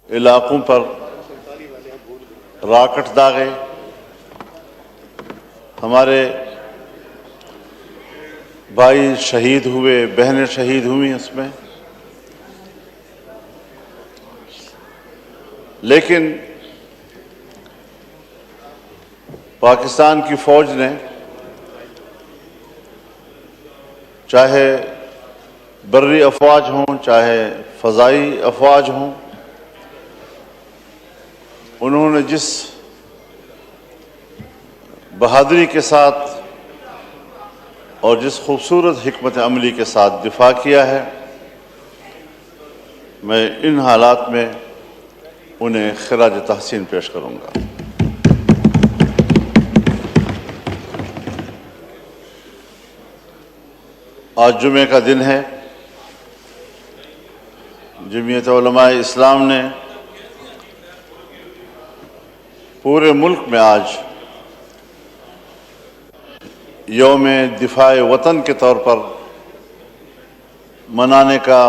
علاقوں پر راکٹ داغے، ہمارے بھائی شہید ہوئے، بہنیں شہید ہوئیں اس میں، لیکن پاکستان کی فوج نے چاہے بری افواج ہوں چاہے فضائی افواج ہوں، انہوں نے جس بہادری کے ساتھ اور جس خوبصورت حکمت عملی کے ساتھ دفاع کیا ہے، میں ان حالات میں انہیں خراج تحسین پیش کروں گا۔ آج جمعے کا دن ہے، جمعیت علماء اسلام نے پورے ملک میں آج یوم دفاع وطن کے طور پر منانے کا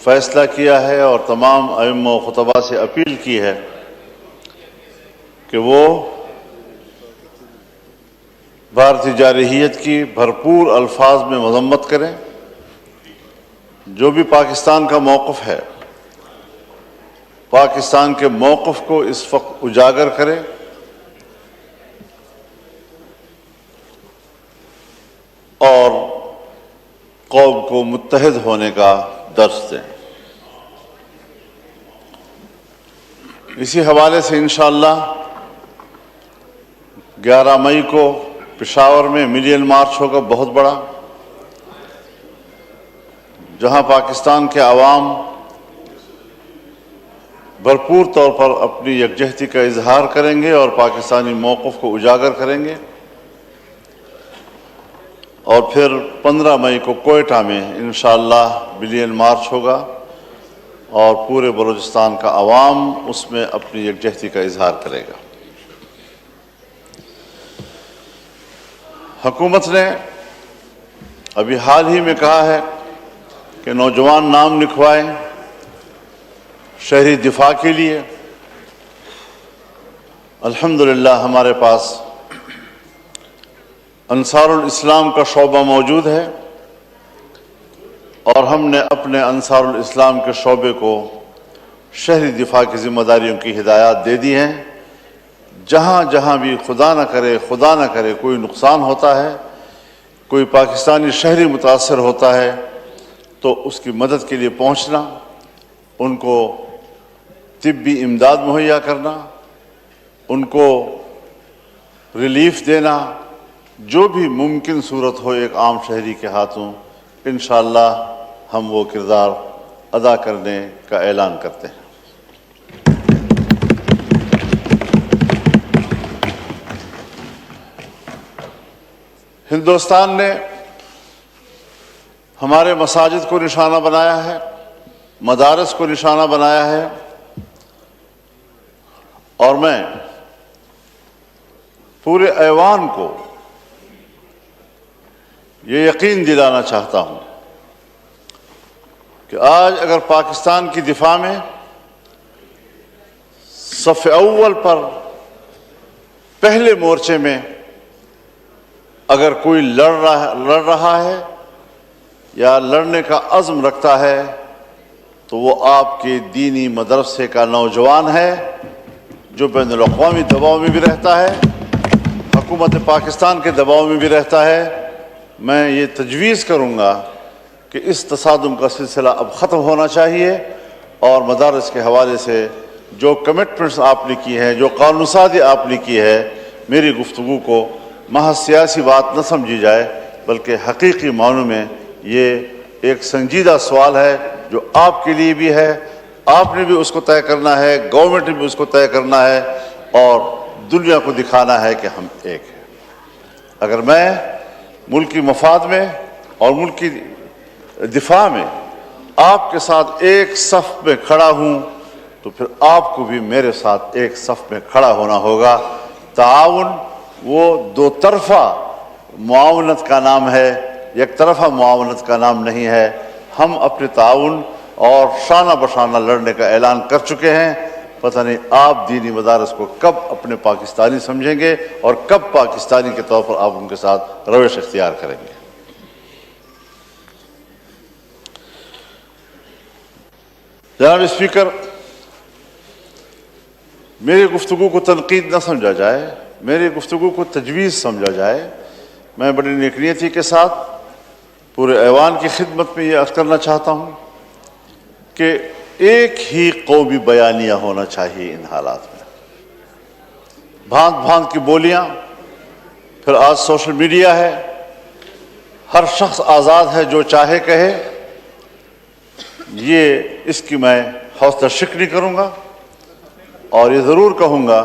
فیصلہ کیا ہے، اور تمام ائمہ و خطباء سے اپیل کی ہے کہ وہ بھارتی جارحیت کی بھرپور الفاظ میں مذمت کریں۔ جو بھی پاکستان کا موقف ہے، پاکستان کے موقف کو اس وقت اجاگر کرے اور قوم کو متحد ہونے کا درس دیں۔ اسی حوالے سے انشاءاللہ 11 مئی کو پشاور میں ملین مارچ ہوگا، بہت بڑا، جہاں پاکستان کے عوام بھرپور طور پر اپنی یکجہتی کا اظہار کریں گے اور پاکستانی موقف کو اجاگر کریں گے، اور پھر 15 مئی کو کوئٹہ میں انشاءاللہ ملین مارچ ہوگا اور پورے بلوچستان کا عوام اس میں اپنی یکجہتی کا اظہار کرے گا۔ حکومت نے ابھی حال ہی میں کہا ہے کہ نوجوان نام لکھوائیں شہری دفاع کے لیے۔ الحمدللہ ہمارے پاس انصار الاسلام کا شعبہ موجود ہے، اور ہم نے اپنے انصار الاسلام کے شعبے کو شہری دفاع کی ذمہ داریوں کی ہدایات دے دی ہیں۔ جہاں جہاں بھی خدا نہ کرے کوئی نقصان ہوتا ہے، کوئی پاکستانی شہری متاثر ہوتا ہے، تو اس کی مدد کے لیے پہنچنا، ان کو طبی امداد مہیا کرنا، ان کو ریلیف دینا، جو بھی ممکن صورت ہو ایک عام شہری کے ہاتھوں، انشاءاللہ ہم وہ کردار ادا کرنے کا اعلان کرتے ہیں۔ ہندوستان نے ہمارے مساجد کو نشانہ بنایا ہے، مدارس کو نشانہ بنایا ہے، اور میں پورے ایوان کو یہ یقین دلانا چاہتا ہوں کہ آج اگر پاکستان کی دفاع میں صف اول پر پہلے مورچے میں اگر کوئی لڑ رہا ہے یا لڑنے کا عزم رکھتا ہے، تو وہ آپ کے دینی مدرسے کا نوجوان ہے، جو بین الاقوامی دباؤ میں بھی رہتا ہے، حکومت پاکستان کے دباؤ میں بھی رہتا ہے۔ میں یہ تجویز کروں گا کہ اس تصادم کا سلسلہ اب ختم ہونا چاہیے، اور مدارس کے حوالے سے جو کمٹمنٹس آپ نے کی ہیں، جو قانون سازی آپ نے کی ہے، میری گفتگو کو محض سیاسی بات نہ سمجھی جائے، بلکہ حقیقی معنوں میں یہ ایک سنجیدہ سوال ہے جو آپ کے لیے بھی ہے، آپ نے بھی اس کو طے کرنا ہے، گورنمنٹ نے بھی اس کو طے کرنا ہے، اور دنیا کو دکھانا ہے کہ ہم ایک ہیں۔ اگر میں ملکی مفاد میں اور ملک کی دفاع میں آپ کے ساتھ ایک صف میں کھڑا ہوں، تو پھر آپ کو بھی میرے ساتھ ایک صف میں کھڑا ہونا ہوگا۔ تعاون وہ دو طرفہ معاونت کا نام ہے، یک طرفہ معاونت کا نام نہیں ہے۔ ہم اپنے تعاون اور شانہ بشانہ لڑنے کا اعلان کر چکے ہیں. پتہ نہیں آپ دینی مدارس کو کب اپنے پاکستانی سمجھیں گے اور کب پاکستانی کے طور پر آپ ان کے ساتھ روش اختیار کریں گے. جناب اسپیکر، میری گفتگو کو تنقید نہ سمجھا جائے، میری گفتگو کو تجویز سمجھا جائے. میں بڑی نیک نیتی کے ساتھ پورے ایوان کی خدمت میں یہ عرض کرنا چاہتا ہوں کہ ایک ہی قومی بیانیہ ہونا چاہیے ان حالات میں. بھانت بھانت کی بولیاں، پھر آج سوشل میڈیا ہے، ہر شخص آزاد ہے جو چاہے کہے، یہ اس کی میں حوصلہ شکنی نہیں کروں گا، اور یہ ضرور کہوں گا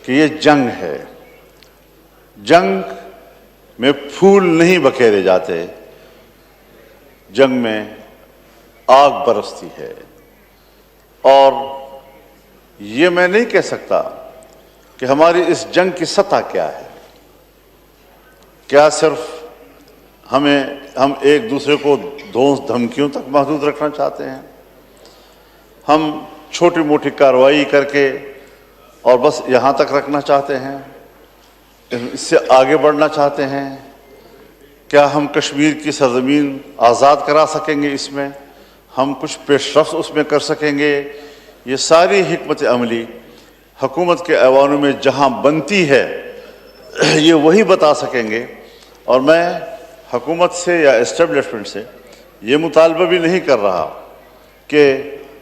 کہ یہ جنگ ہے. جنگ میں پھول نہیں بکھیرے جاتے، جنگ میں آگ برستی ہے. اور یہ میں نہیں کہہ سکتا کہ ہماری اس جنگ کی سطح کیا ہے. کیا صرف ہم ایک دوسرے کو دھونس دھمکیوں تک محدود رکھنا چاہتے ہیں؟ ہم چھوٹی موٹی کارروائی کر کے اور بس یہاں تک رکھنا چاہتے ہیں؟ اس سے آگے بڑھنا چاہتے ہیں؟ کیا ہم کشمیر کی سرزمین آزاد کرا سکیں گے؟ اس میں ہم کچھ پیش رفت اس میں کر سکیں گے؟ یہ ساری حکمت عملی حکومت کے ایوانوں میں جہاں بنتی ہے یہ وہی بتا سکیں گے. اور میں حکومت سے یا اسٹیبلشمنٹ سے یہ مطالبہ بھی نہیں کر رہا کہ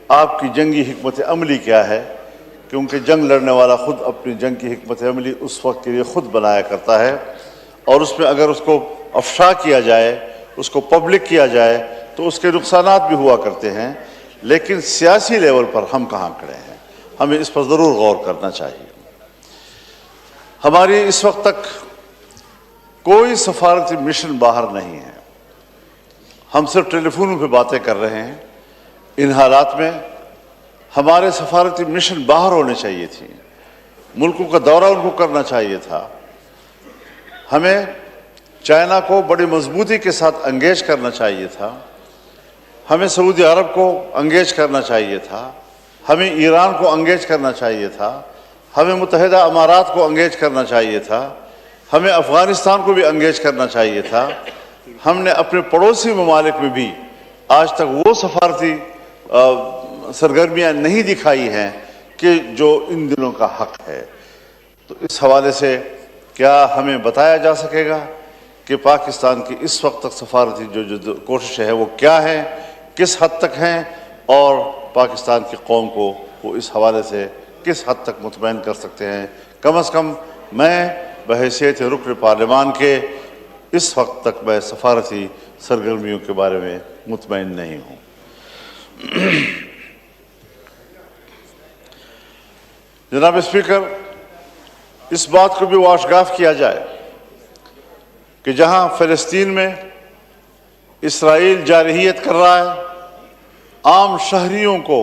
آپ کی جنگی حکمت عملی کیا ہے، کیونکہ جنگ لڑنے والا خود اپنی جنگ کی حکمت عملی اس وقت کے لیے خود بنایا کرتا ہے، اور اس میں اگر اس کو افشا کیا جائے، اس کو پبلک کیا جائے تو اس کے نقصانات بھی ہوا کرتے ہیں. لیکن سیاسی لیول پر ہم کہاں کھڑے ہیں، ہمیں اس پر ضرور غور کرنا چاہیے. ہماری اس وقت تک کوئی سفارتی مشن باہر نہیں ہے، ہم صرف ٹیلی فونوں پہ باتیں کر رہے ہیں. ان حالات میں ہمارے سفارتی مشن باہر ہونے چاہیے تھی، ملکوں کا دورہ ان کو کرنا چاہیے تھا. ہمیں چائنا کو بڑی مضبوطی کے ساتھ انگیج کرنا چاہیے تھا، ہمیں سعودی عرب کو انگیج کرنا چاہیے تھا، ہمیں ایران کو انگیج کرنا چاہیے تھا، ہمیں متحدہ امارات کو انگیج کرنا چاہیے تھا، ہمیں افغانستان کو بھی انگیج کرنا چاہیے تھا. ہم نے اپنے پڑوسی ممالک میں بھی آج تک وہ سفارتی سرگرمیاں نہیں دکھائی ہیں کہ جو ان دنوں کا حق ہے. تو اس حوالے سے کیا ہمیں بتایا جا سکے گا کہ پاکستان کی اس وقت تک سفارتی جو کوشش ہے وہ کیا ہے، کس حد تک ہیں، اور پاکستان کی قوم کو وہ اس حوالے سے کس حد تک مطمئن کر سکتے ہیں؟ کم از کم میں بحیثیت رکن پارلیمان کے اس وقت تک میں سفارتی سرگرمیوں کے بارے میں مطمئن نہیں ہوں. جناب اسپیکر، اس بات کو بھی واشگاف کیا جائے کہ جہاں فلسطین میں اسرائیل جارحیت کر رہا ہے، عام شہریوں کو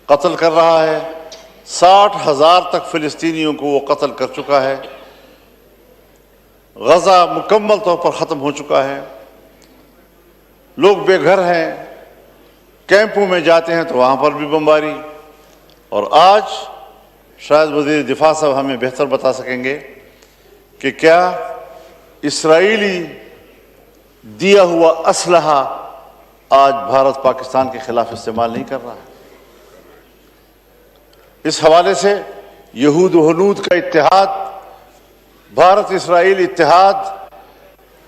قتل کر رہا ہے، 60,000 تک فلسطینیوں کو وہ قتل کر چکا ہے، غزہ مکمل طور پر ختم ہو چکا ہے، لوگ بے گھر ہیں، کیمپوں میں جاتے ہیں تو وہاں پر بھی بمباری. اور آج شاید وزیر دفاع صاحب ہمیں بہتر بتا سکیں گے کہ کیا اسرائیلی دیا ہوا اسلحہ آج بھارت پاکستان کے خلاف استعمال نہیں کر رہا ہے؟ اس حوالے سے یہود و ہنود کا اتحاد، بھارت اسرائیل اتحاد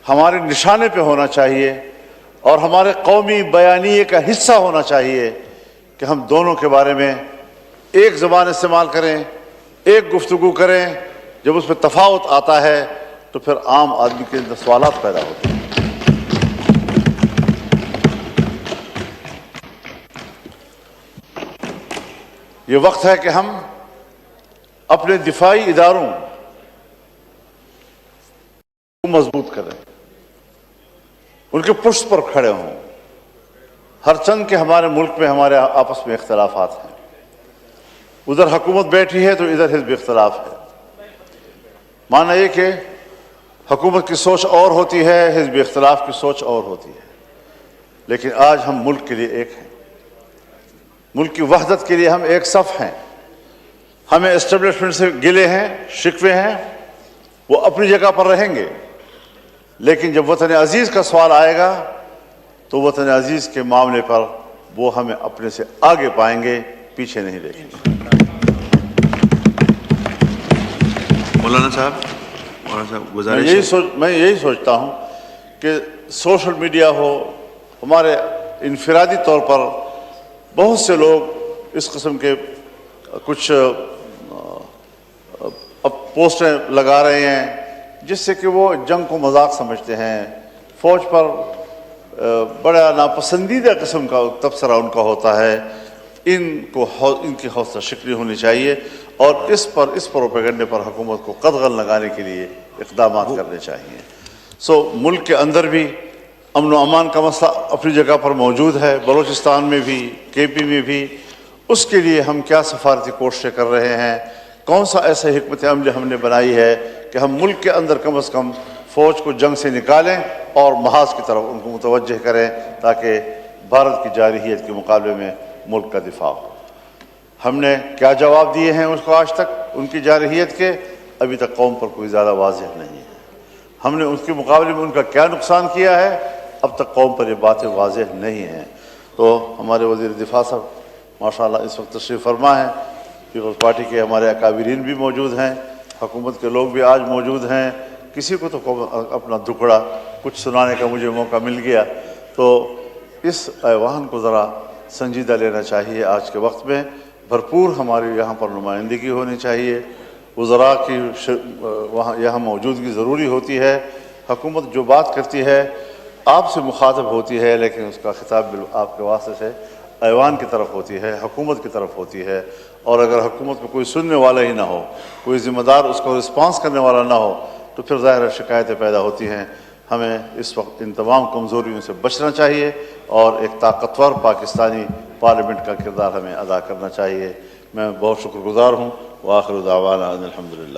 ہمارے نشانے پہ ہونا چاہیے اور ہمارے قومی بیانیے کا حصہ ہونا چاہیے کہ ہم دونوں کے بارے میں ایک زبان استعمال کریں، ایک گفتگو کریں. جب اس میں تفاوت آتا ہے تو پھر عام آدمی کے اندر سوالات پیدا ہوتے ہیں. یہ وقت ہے کہ ہم اپنے دفاعی اداروں کو مضبوط کریں، ان کے پشت پر کھڑے ہوں. ہر چند کے ہمارے ملک میں ہمارے آپس میں اختلافات ہیں، ادھر حکومت بیٹھی ہے تو ادھر حزب اختلاف ہے. مانا یہ کہ حکومت کی سوچ اور ہوتی ہے، حزب اختلاف کی سوچ اور ہوتی ہے. لیکن آج ہم ملک کے لیے ایک ہیں، ملک کی وحدت کے لیے ہم ایک صف ہیں۔ ہمیں اسٹیبلشمنٹ سے گلے ہیں، شکوے ہیں، وہ اپنی جگہ پر رہیں گے، لیکن جب وطن عزیز کا سوال آئے گا تو وطن عزیز کے معاملے پر وہ ہمیں اپنے سے آگے پائیں گے، پیچھے نہیں دیکھیں گے۔ مولانا صاحب گزارش ہے۔ میں یہی سوچتا ہوں کہ سوشل میڈیا ہو، ہمارے انفرادی طور پر بہت سے لوگ اس قسم کے کچھ پوسٹیں لگا رہے ہیں جس سے کہ وہ جنگ کو مذاق سمجھتے ہیں، فوج پر بڑا ناپسندیدہ قسم کا تبصرہ ان کا ہوتا ہے۔ ان کی حوصلہ شکنی ہونی چاہیے اور اس پروپیگنڈے پر حکومت کو قدغن لگانے کے لیے اقدامات کرنے چاہیے۔ ملک کے اندر بھی امن و امان کا مسئلہ اپنی جگہ پر موجود ہے، بلوچستان میں بھی، کے پی میں بھی۔ اس کے لیے ہم کیا سفارتی کوششیں کر رہے ہیں، کون سا ایسے حکمت عملی ہم نے بنائی ہے کہ ہم ملک کے اندر کم از کم فوج کو جنگ سے نکالیں اور محاذ کی طرف ان کو متوجہ کریں تاکہ بھارت کی جارحیت کے مقابلے میں ملک کا دفاع ہو۔ ہم نے کیا جواب دیے ہیں اس کو آج تک ان کی جارحیت کے، ابھی تک قوم پر کوئی زیادہ واضح نہیں ہے۔ ہم نے اس کے مقابلے میں ان کا کیا نقصان کیا ہے، اب تک قوم پر یہ باتیں واضح نہیں ہیں۔ تو ہمارے وزیر دفاع صاحب ماشاءاللہ اس وقت تشریف فرما ہیں، پیپلز پارٹی کے ہمارے اکابرین بھی موجود ہیں، حکومت کے لوگ بھی آج موجود ہیں۔ کسی کو تو اپنا دکڑا کچھ سنانے کا مجھے موقع مل گیا، تو اس ایوان کو ذرا سنجیدہ لینا چاہیے۔ آج کے وقت میں بھرپور ہماری یہاں پر نمائندگی ہونی چاہیے، وزراء کی وہاں یہاں موجودگی ضروری ہوتی ہے۔ حکومت جو بات کرتی ہے آپ سے مخاطب ہوتی ہے، لیکن اس کا خطاب آپ کے واسطے سے ایوان کی طرف ہوتی ہے، حکومت کی طرف ہوتی ہے، اور اگر حکومت کو کوئی سننے والا ہی نہ ہو، کوئی ذمہ دار اس کو رسپانس کرنے والا نہ ہو، تو پھر ظاہر شکایتیں پیدا ہوتی ہیں۔ ہمیں اس وقت ان تمام کمزوریوں سے بچنا چاہیے اور ایک طاقتور پاکستانی پارلیمنٹ کا کردار ہمیں ادا کرنا چاہیے۔ میں بہت شکر گزار ہوں۔ وآخر دعوانا ان الحمدللہ۔